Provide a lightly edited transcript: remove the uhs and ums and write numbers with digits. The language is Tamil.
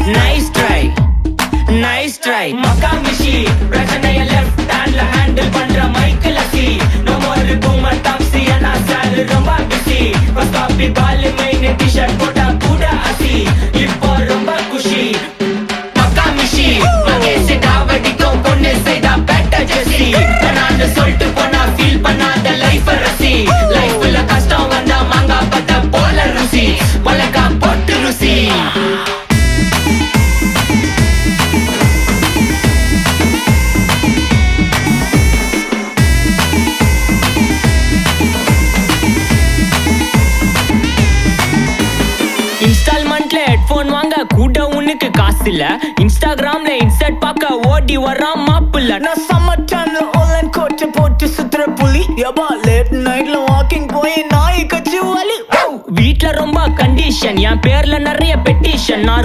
nice try, nice try. Makamishi, பிரச்சனைய left handல handle பண்ற மைக்கேல் அசி. No more boomer taxi and sir ரொம்ப busy. First copy ball main t-shirt போட்டா கூட அசி. இப்போ ரொம்ப குஷி. Makamishi, மகேஷ் டாவடிக்கும் பொண்ணு செய்தா better ஜெசி. நான் சொல்லிட்டு போனா feel பண்ணாத life ரசி. லைஃப்ல கஷ்டம் வந்தா மாங்கா பத்த போல ருசி. மலக்கா போட்டு ருசி. இன்ஸ்டால்மெண்ட்ல ஹெட்போன் வாங்க கூட உனக்கு காசு இல்ல. இன்ஸ்டாகிராம்ல இன்ஸ்டன்ட் பார்க்க ஓடி வரான் மாப்பிள்ள. நான் சம்மர் டைம்ல ஆன்லைன் கோட்டை போட்டு சுத்துற புலி. யபா லேட் நைட்ல வாக்கிங் போய் நாய் கச்சி வலி. வீட்ல ரொம்ப கண்டிஷன், என் பேர்ல நிறைய பெட்டிஷன். நான்